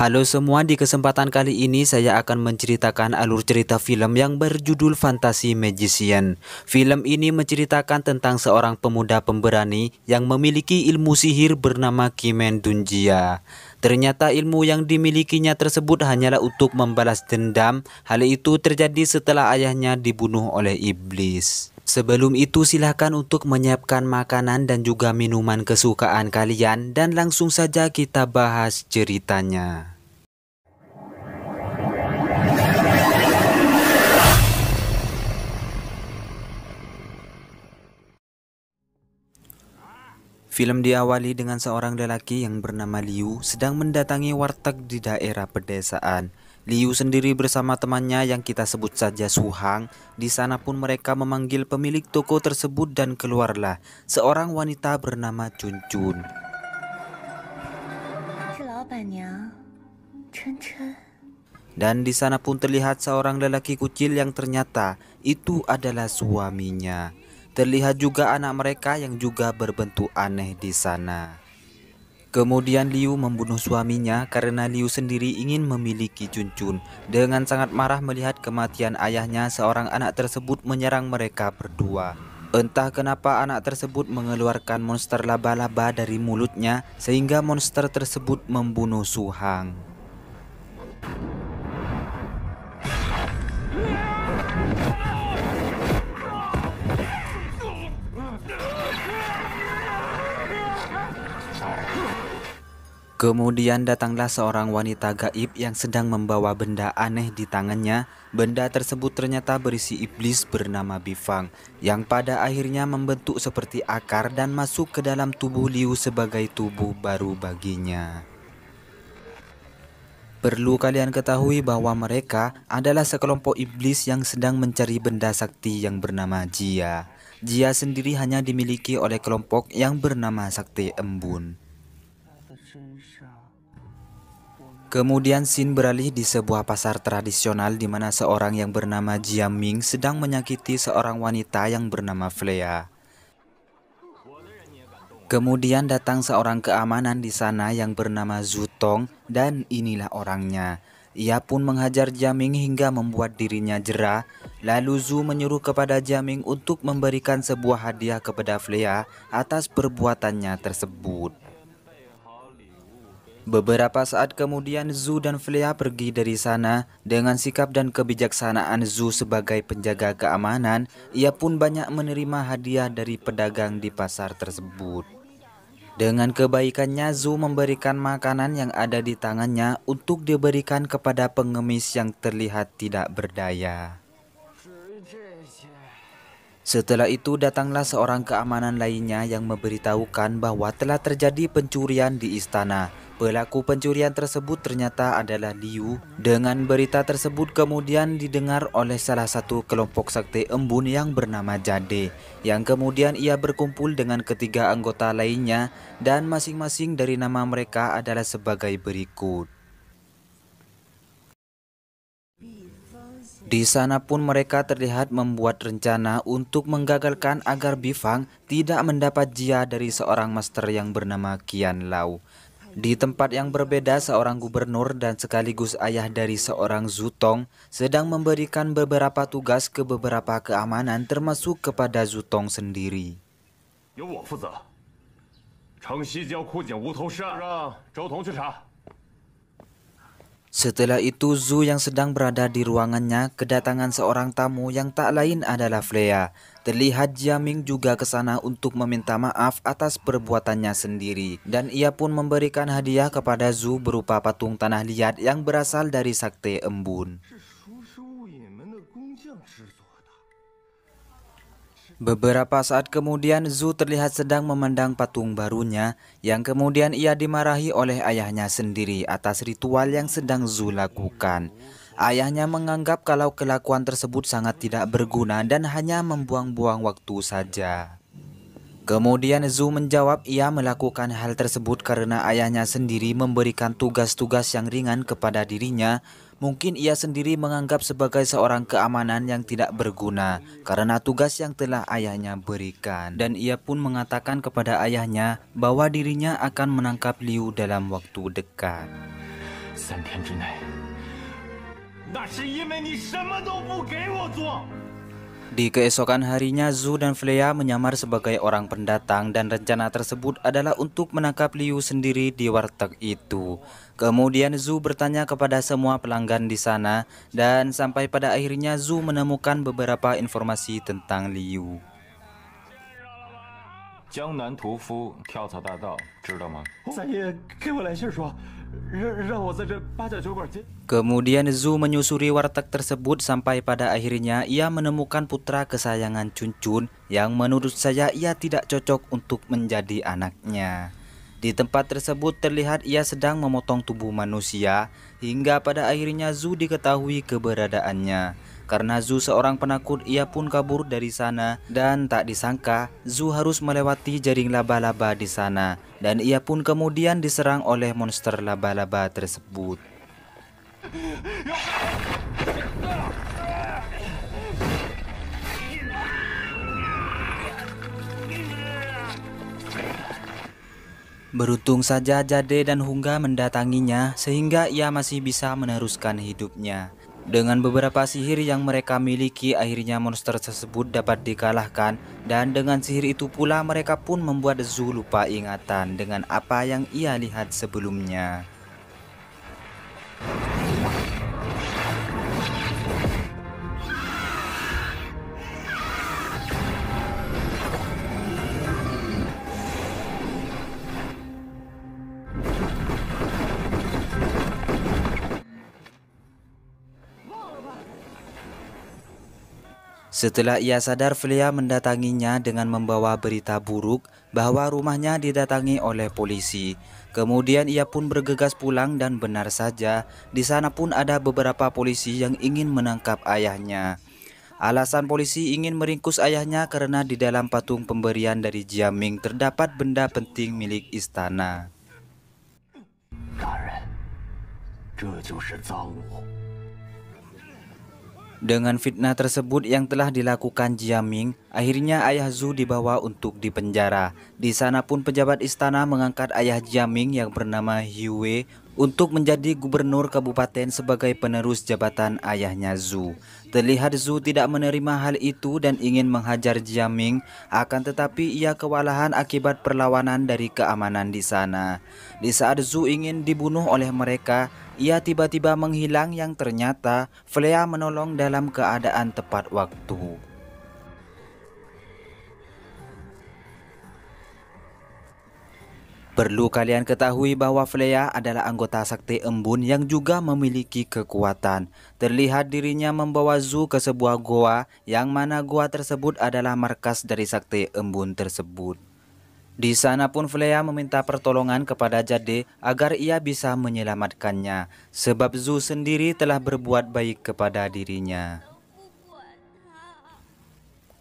Halo semua, di kesempatan kali ini saya akan menceritakan alur cerita film yang berjudul Fantasy Magician. Film ini menceritakan tentang seorang pemuda pemberani yang memiliki ilmu sihir bernama Kimen Dunjia. Ternyata ilmu yang dimilikinya tersebut hanyalah untuk membalas dendam. Hal itu terjadi setelah ayahnya dibunuh oleh iblis. Sebelum itu silakan untuk menyiapkan makanan dan juga minuman kesukaan kalian dan langsung saja kita bahas ceritanya. Film diawali dengan seorang lelaki yang bernama Liu sedang mendatangi warteg di daerah pedesaan. Liu sendiri bersama temannya yang kita sebut saja Suhang. Di sana pun mereka memanggil pemilik toko tersebut dan keluarlah seorang wanita bernama Chun Chun. Dan di sana pun terlihat seorang lelaki kucil yang ternyata itu adalah suaminya. Terlihat juga anak mereka yang juga berbentuk aneh di sana. Kemudian Liu membunuh suaminya karena Liu sendiri ingin memiliki Chun Chun. Dengan sangat marah melihat kematian ayahnya, seorang anak tersebut menyerang mereka berdua. Entah kenapa anak tersebut mengeluarkan monster laba-laba dari mulutnya sehingga monster tersebut membunuh Suhang. Kemudian datanglah seorang wanita gaib yang sedang membawa benda aneh di tangannya. Benda tersebut ternyata berisi iblis bernama Bifang, yang pada akhirnya membentuk seperti akar dan masuk ke dalam tubuh Liu sebagai tubuh baru baginya. Perlu kalian ketahui bahwa mereka adalah sekelompok iblis yang sedang mencari benda sakti yang bernama Jia. Jia sendiri hanya dimiliki oleh kelompok yang bernama Sakti Embun. Kemudian scene beralih di sebuah pasar tradisional di mana seorang yang bernama Jia Ming sedang menyakiti seorang wanita yang bernama Flea. Kemudian datang seorang keamanan di sana yang bernama Zhu Tong dan inilah orangnya. Ia pun menghajar Jia Ming hingga membuat dirinya jera. Lalu Zhu menyuruh kepada Jia Ming untuk memberikan sebuah hadiah kepada Flea atas perbuatannya tersebut. Beberapa saat kemudian Zhu dan Flea pergi dari sana. Dengan sikap dan kebijaksanaan Zhu sebagai penjaga keamanan, ia pun banyak menerima hadiah dari pedagang di pasar tersebut. Dengan kebaikannya Zhu memberikan makanan yang ada di tangannya untuk diberikan kepada pengemis yang terlihat tidak berdaya. Setelah itu datanglah seorang keamanan lainnya yang memberitahukan bahwa telah terjadi pencurian di istana. Pelaku pencurian tersebut ternyata adalah Liu. Dengan berita tersebut kemudian didengar oleh salah satu kelompok Sakti Embun yang bernama Jade, yang kemudian ia berkumpul dengan ketiga anggota lainnya dan masing-masing dari nama mereka adalah sebagai berikut. Di sana pun mereka terlihat membuat rencana untuk menggagalkan agar Bifang tidak mendapat jia dari seorang master yang bernama Qian Lao. Di tempat yang berbeda, seorang gubernur dan sekaligus ayah dari seorang Zhu Tong sedang memberikan beberapa tugas ke beberapa keamanan termasuk kepada Zhu Tong sendiri. Setelah itu Zhu yang sedang berada di ruangannya kedatangan seorang tamu yang tak lain adalah Flea. Terlihat Jia Ming juga ke sana untuk meminta maaf atas perbuatannya sendiri. Dan ia pun memberikan hadiah kepada Zhu berupa patung tanah liat yang berasal dari Sakti Embun. Beberapa saat kemudian Zhu terlihat sedang memandang patung barunya yang kemudian ia dimarahi oleh ayahnya sendiri atas ritual yang sedang Zhu lakukan. Ayahnya menganggap kalau kelakuan tersebut sangat tidak berguna dan hanya membuang-buang waktu saja. Kemudian Zhu menjawab ia melakukan hal tersebut karena ayahnya sendiri memberikan tugas-tugas yang ringan kepada dirinya. Mungkin ia sendiri menganggap sebagai seorang keamanan yang tidak berguna karena tugas yang telah ayahnya berikan. Dan ia pun mengatakan kepada ayahnya bahwa dirinya akan menangkap Liu dalam waktu dekat. 天之内，那是因为你什么都不给我做。 Di keesokan harinya, Zhu dan Flea menyamar sebagai orang pendatang dan rencana tersebut adalah untuk menangkap Liu sendiri di warteg itu. Kemudian Zhu bertanya kepada semua pelanggan di sana dan sampai pada akhirnya Zhu menemukan beberapa informasi tentang Liu. 江南屠夫跳蚤大盗，知道吗？三爷给我来信说，让我在这八角酒馆接。 Kemudian Zhu menyusuri warteg tersebut sampai pada akhirnya ia menemukan putra kesayangan Cuncun yang menurut saya ia tidak cocok untuk menjadi anaknya. Di tempat tersebut terlihat ia sedang memotong tubuh manusia hingga pada akhirnya Zhu diketahui keberadaannya. Karena Zhu seorang penakut, ia pun kabur dari sana dan tak disangka Zhu harus melewati jaring laba-laba di sana dan ia pun kemudian diserang oleh monster laba-laba tersebut. Beruntung saja Jade dan Hungga mendatanginya sehingga ia masih bisa meneruskan hidupnya. Dengan beberapa sihir yang mereka miliki, akhirnya monster tersebut dapat dikalahkan dan dengan sihir itu pula mereka pun membuat Zhu lupa ingatan dengan apa yang ia lihat sebelumnya. Setelah ia sadar, Flea mendatanginya dengan membawa berita buruk bahwa rumahnya didatangi oleh polisi. Kemudian ia pun bergegas pulang dan benar saja di sana pun ada beberapa polisi yang ingin menangkap ayahnya. Alasan polisi ingin meringkus ayahnya karena di dalam patung pemberian dari Jiaming terdapat benda penting milik istana. 大人，这就是赃物。 Dengan fitnah tersebut yang telah dilakukan Jiaming, akhirnya ayah Zhu dibawa untuk dipenjara. Di sana pun pejabat istana mengangkat ayah Jiaming yang bernama Yue untuk menjadi gubernur kabupaten sebagai penerus jabatan ayahnya Zhu. Terlihat Zhu tidak menerima hal itu dan ingin menghajar Jiaming, akan tetapi ia kewalahan akibat perlawanan dari keamanan di sana. Di saat Zhu ingin dibunuh oleh mereka, ia tiba-tiba menghilang yang ternyata Flea menolong dalam keadaan tepat waktu. Perlu kalian ketahui bahwa Flea adalah anggota Sakti Embun yang juga memiliki kekuatan. Terlihat dirinya membawa Zhu ke sebuah goa yang mana goa tersebut adalah markas dari Sakti Embun tersebut. Di sana pun Flea meminta pertolongan kepada Jade agar ia bisa menyelamatkannya, sebab Zhu sendiri telah berbuat baik kepada dirinya.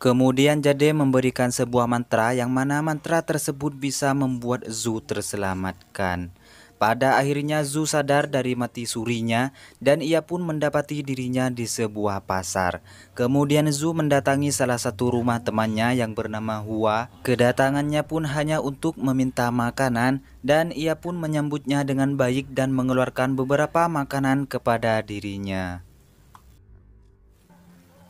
Kemudian Jade memberikan sebuah mantra yang mana mantra tersebut bisa membuat Zhu terselamatkan. Pada akhirnya Zhu sadar dari mati surinya dan ia pun mendapati dirinya di sebuah pasar. Kemudian Zhu mendatangi salah satu rumah temannya yang bernama Hua. Kedatangannya pun hanya untuk meminta makanan dan ia pun menyambutnya dengan baik dan mengeluarkan beberapa makanan kepada dirinya.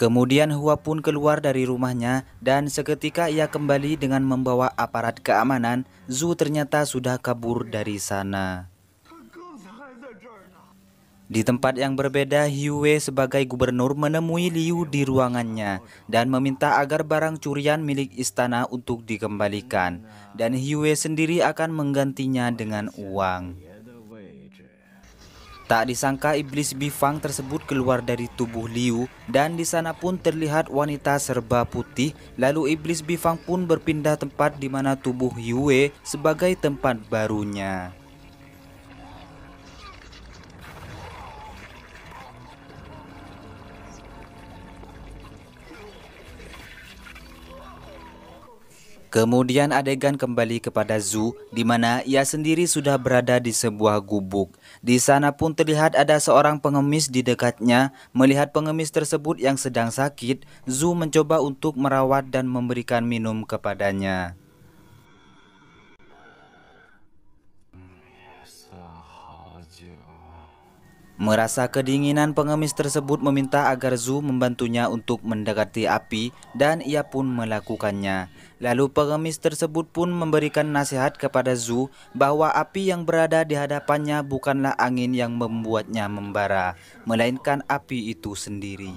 Kemudian Hua pun keluar dari rumahnya dan seketika ia kembali dengan membawa aparat keamanan. Zhu ternyata sudah kabur dari sana. Di tempat yang berbeda, Yue sebagai gubernur menemui Liu di ruangannya dan meminta agar barang curian milik istana untuk dikembalikan. Dan Yue sendiri akan menggantinya dengan uang. Tak disangka iblis bifang tersebut keluar dari tubuh Liu dan di sana pun terlihat wanita serba putih. Lalu iblis bifang pun berpindah tempat di mana tubuh Yue sebagai tempat barunya. Kemudian adegan kembali kepada Zhu, di mana ia sendiri sudah berada di sebuah gubuk. Di sana pun terlihat ada seorang pengemis di dekatnya. Melihat pengemis tersebut yang sedang sakit, Zhu mencoba untuk merawat dan memberikan minum kepadanya. Merasa kedinginan, pengemis tersebut meminta agar Zhu membantunya untuk mendekati api dan ia pun melakukannya. Lalu pengemis tersebut pun memberikan nasihat kepada Zhu bahwa api yang berada di hadapannya bukanlah angin yang membuatnya membara, melainkan api itu sendiri.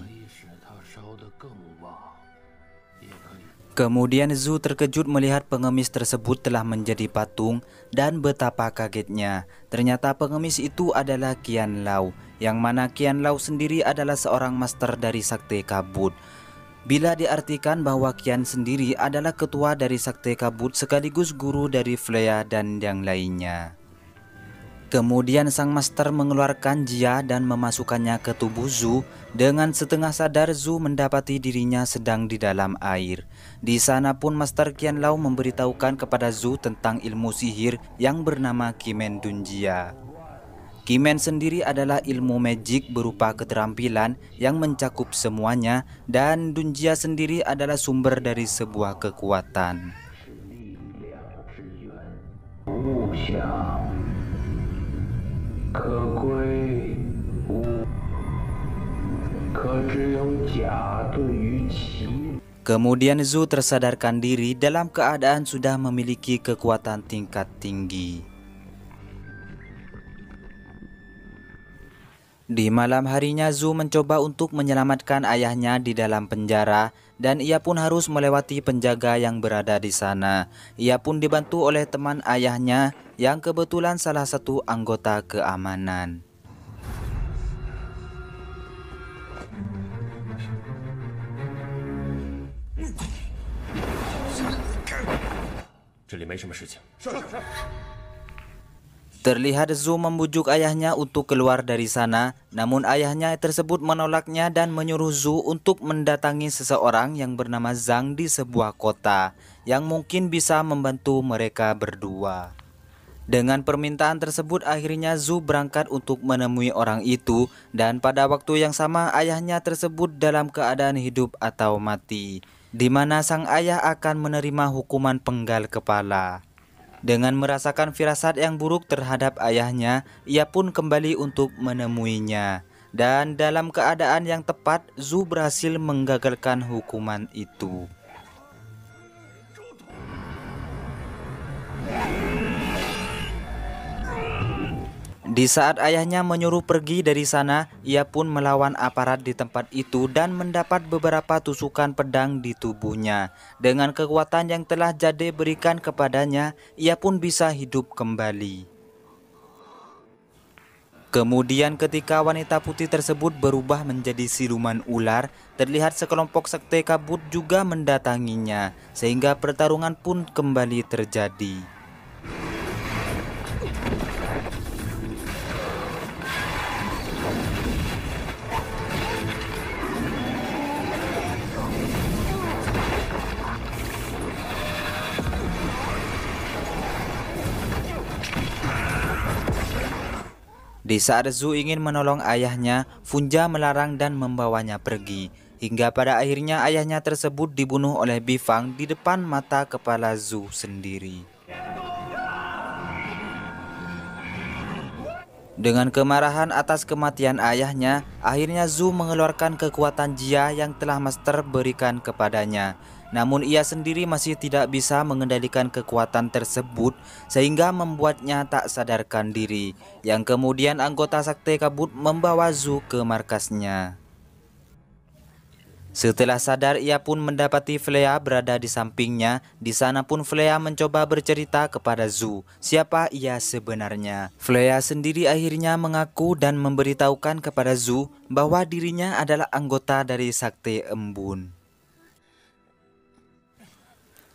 Kemudian Zhu terkejut melihat pengemis tersebut telah menjadi patung dan betapa kagetnya. Ternyata pengemis itu adalah Qian Lao, yang mana Qian Lao sendiri adalah seorang master dari Sakte Kabut. Bila diartikan bahwa Qian sendiri adalah ketua dari Sakte Kabut sekaligus guru dari Freya dan yang lainnya. Kemudian sang master mengeluarkan Jia dan memasukkannya ke tubuh Zhu. Dengan setengah sadar Zhu mendapati dirinya sedang di dalam air. Di sana pun Master Qian Lao memberitahukan kepada Zhu tentang ilmu sihir yang bernama Qimen Dunjia. Qimen sendiri adalah ilmu magic berupa keterampilan yang mencakup semuanya, dan Dunjia sendiri adalah sumber dari sebuah kekuatan. Kemudian Zhu tersadarkan diri dalam keadaan sudah memiliki kekuatan tingkat tinggi. Di malam harinya Zhu mencoba untuk menyelamatkan ayahnya di dalam penjara, dan ia pun harus melewati penjaga yang berada di sana. Ia pun dibantu oleh teman ayahnya yang kebetulan salah satu anggota keamanan. Terlihat Zhu membujuk ayahnya untuk keluar dari sana, namun ayahnya tersebut menolaknya dan menyuruh Zhu untuk mendatangi seseorang yang bernama Zhang di sebuah kota yang mungkin bisa membantu mereka berdua. Dengan permintaan tersebut akhirnya Zhu berangkat untuk menemui orang itu, dan pada waktu yang sama ayahnya tersebut dalam keadaan hidup atau mati, di mana sang ayah akan menerima hukuman penggal kepala. Dengan merasakan firasat yang buruk terhadap ayahnya, ia pun kembali untuk menemuinya. Dan dalam keadaan yang tepat, Zhu berhasil menggagalkan hukuman itu. Di saat ayahnya menyuruh pergi dari sana, ia pun melawan aparat di tempat itu dan mendapat beberapa tusukan pedang di tubuhnya. Dengan kekuatan yang telah Jade berikan kepadanya, ia pun bisa hidup kembali. Kemudian ketika wanita putih tersebut berubah menjadi siluman ular, terlihat sekelompok Sakte Kabut juga mendatanginya, sehingga pertarungan pun kembali terjadi. Di saat Zhu ingin menolong ayahnya, Funja melarang dan membawanya pergi. Hingga pada akhirnya ayahnya tersebut dibunuh oleh Bifang di depan mata kepala Zhu sendiri. Dengan kemarahan atas kematian ayahnya, akhirnya Zhu mengeluarkan kekuatan Jia yang telah Master berikan kepadanya. Namun ia sendiri masih tidak bisa mengendalikan kekuatan tersebut, sehingga membuatnya tak sadarkan diri. Yang kemudian anggota Sakte Kabut membawa Zhu ke markasnya. Setelah sadar, ia pun mendapati Freya berada di sampingnya. Di sana pun Freya mencoba bercerita kepada Zhu siapa ia sebenarnya. Freya sendiri akhirnya mengaku dan memberitahukan kepada Zhu bahwa dirinya adalah anggota dari Sakte Embun.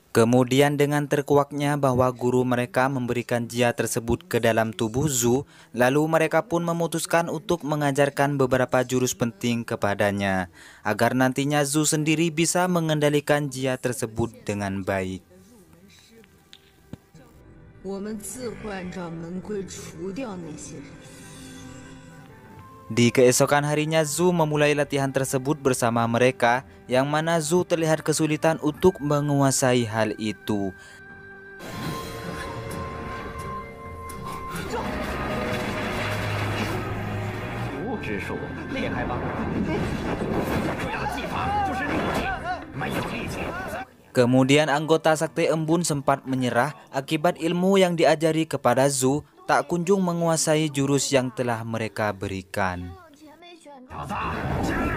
Kemudian dengan terkuaknya bahwa guru mereka memberikan Jia tersebut ke dalam tubuh Zhu, lalu mereka pun memutuskan untuk mengajarkan beberapa jurus penting kepadanya, agar nantinya Zhu sendiri bisa mengendalikan Jia tersebut dengan baik. Di keesokan harinya Zhu memulai latihan tersebut bersama mereka, yang mana Zhu terlihat kesulitan untuk menguasai hal itu. 之术厉害吧？主要技法就是力气，没有力气。 Kemudian anggota Sakte Embun sempat menyerah akibat ilmu yang diajari kepada Zhu tak kunjung menguasai jurus yang telah mereka berikan. 小子，进来！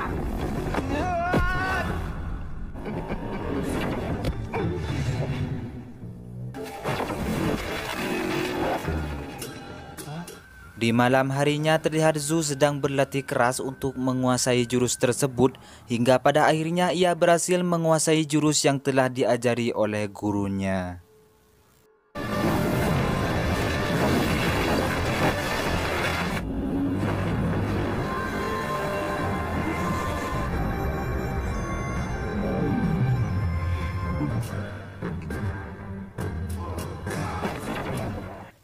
Di malam harinya terlihat Zhu sedang berlatih keras untuk menguasai jurus tersebut hingga pada akhirnya ia berhasil menguasai jurus yang telah diajari oleh gurunya.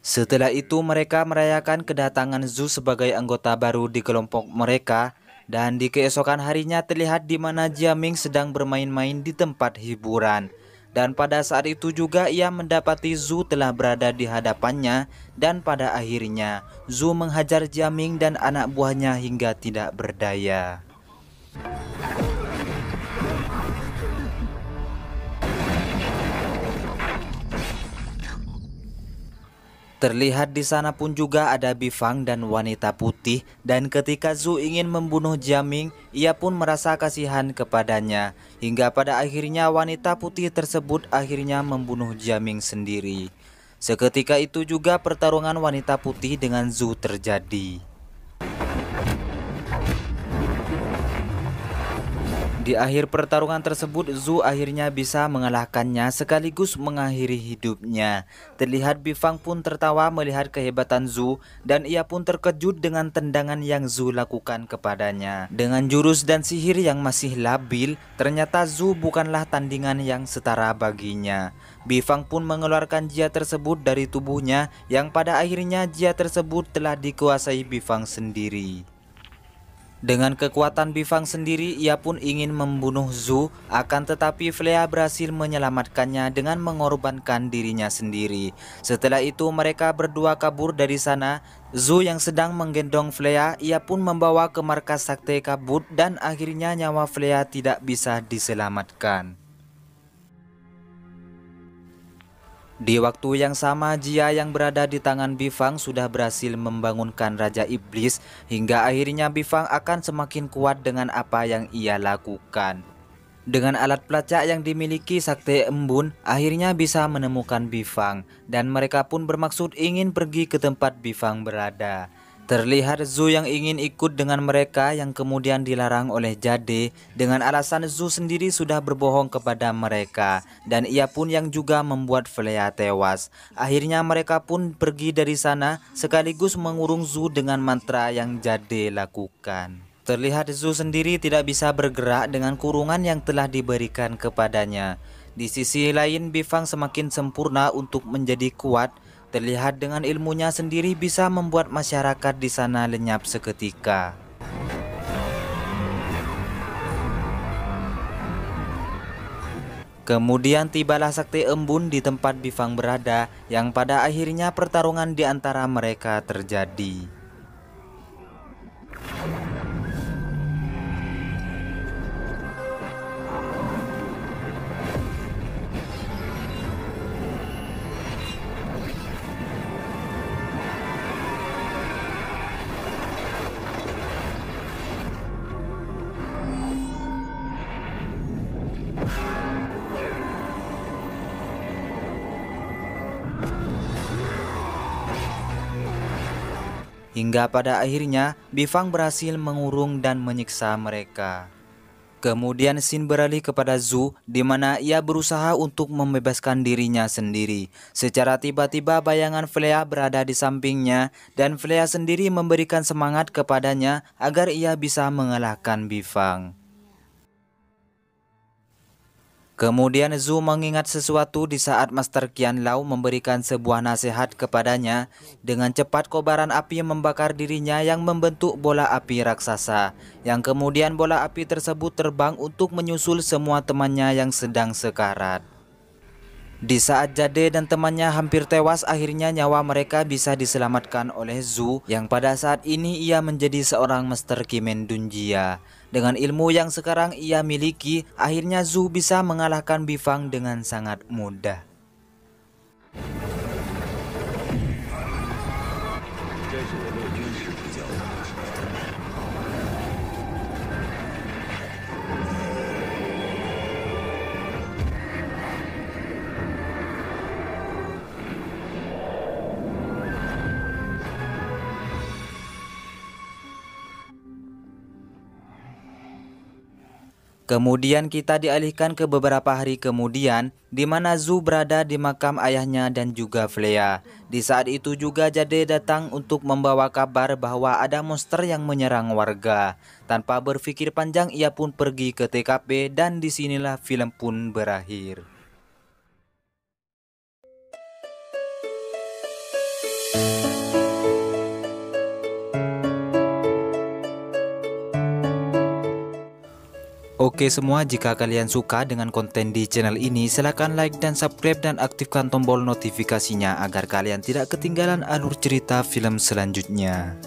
Setelah itu mereka merayakan kedatangan Zhu sebagai anggota baru di kelompok mereka, dan di keesokan harinya terlihat di mana Jiaming sedang bermain-main di tempat hiburan. Dan pada saat itu juga ia mendapati Zhu telah berada di hadapannya, dan pada akhirnya Zhu menghajar Jiaming dan anak buahnya hingga tidak berdaya. Terlihat di sana pun juga ada Bifang dan wanita putih, dan ketika Zhu ingin membunuh Jiaming, ia pun merasa kasihan kepadanya. Hingga pada akhirnya wanita putih tersebut akhirnya membunuh Jiaming sendiri. Seketika itu juga pertarungan wanita putih dengan Zhu terjadi. Di akhir pertarungan tersebut, Zhu akhirnya bisa mengalahkannya sekaligus mengakhiri hidupnya. Terlihat Bifang pun tertawa melihat kehebatan Zhu, dan ia pun terkejut dengan tendangan yang Zhu lakukan kepadanya. Dengan jurus dan sihir yang masih labil, ternyata Zhu bukanlah tandingan yang setara baginya. Bifang pun mengeluarkan jia tersebut dari tubuhnya, yang pada akhirnya jia tersebut telah dikuasai Bifang sendiri. Dengan kekuatan Bifang sendiri, ia pun ingin membunuh Zhu, akan tetapi Flea berhasil menyelamatkannya dengan mengorbankan dirinya sendiri. Setelah itu mereka berdua kabur dari sana. Zhu yang sedang menggendong Flea, ia pun membawa ke markas Sakte Kabut, dan akhirnya nyawa Flea tidak bisa diselamatkan. Di waktu yang sama, Jia yang berada di tangan Bifang sudah berhasil membangunkan Raja Iblis, hingga akhirnya Bifang akan semakin kuat dengan apa yang ia lakukan. Dengan alat pelacak yang dimiliki Sakte Embun, akhirnya bisa menemukan Bifang, dan mereka pun bermaksud ingin pergi ke tempat Bifang berada. Terlihat Zhu yang ingin ikut dengan mereka, yang kemudian dilarang oleh Jade dengan alasan Zhu sendiri sudah berbohong kepada mereka, dan ia pun yang juga membuat Flea tewas. Akhirnya mereka pun pergi dari sana sekaligus mengurung Zhu dengan mantra yang Jade lakukan. Terlihat Zhu sendiri tidak bisa bergerak dengan kurungan yang telah diberikan kepadanya. Di sisi lain, Bifang semakin sempurna untuk menjadi kuat. Terlihat dengan ilmunya sendiri bisa membuat masyarakat di sana lenyap seketika. Kemudian tibalah Sakte Embun di tempat Bifang berada, yang pada akhirnya pertarungan di antara mereka terjadi. Hingga pada akhirnya Bifang berhasil mengurung dan menyiksa mereka. Kemudian scene beralih kepada Zhu, di mana ia berusaha untuk membebaskan dirinya sendiri. Secara tiba-tiba bayangan Flea berada di sampingnya, dan Flea sendiri memberikan semangat kepadanya agar ia bisa mengalahkan Bifang. Kemudian Zhu mengingat sesuatu di saat Master Qian Lao memberikan sebuah nasihat kepadanya. Dengan cepat kobaran api membakar dirinya yang membentuk bola api raksasa, yang kemudian bola api tersebut terbang untuk menyusul semua temannya yang sedang sekarat. Di saat Jade dan temannya hampir tewas, akhirnya nyawa mereka bisa diselamatkan oleh Zhu yang pada saat ini ia menjadi seorang Master Kimen Dunjia. Dengan ilmu yang sekarang ia miliki, akhirnya Zhu bisa mengalahkan Bifang dengan sangat mudah. Kemudian kita dialihkan ke beberapa hari kemudian, di mana Zhu berada di makam ayahnya dan juga Flea. Di saat itu juga Jade datang untuk membawa kabar bahwa ada monster yang menyerang warga. Tanpa berpikir panjang ia pun pergi ke TKP dan disinilah film pun berakhir. Oke semua, jika kalian suka dengan konten di channel ini, silahkan like dan subscribe dan aktifkan tombol notifikasinya agar kalian tidak ketinggalan alur cerita film selanjutnya.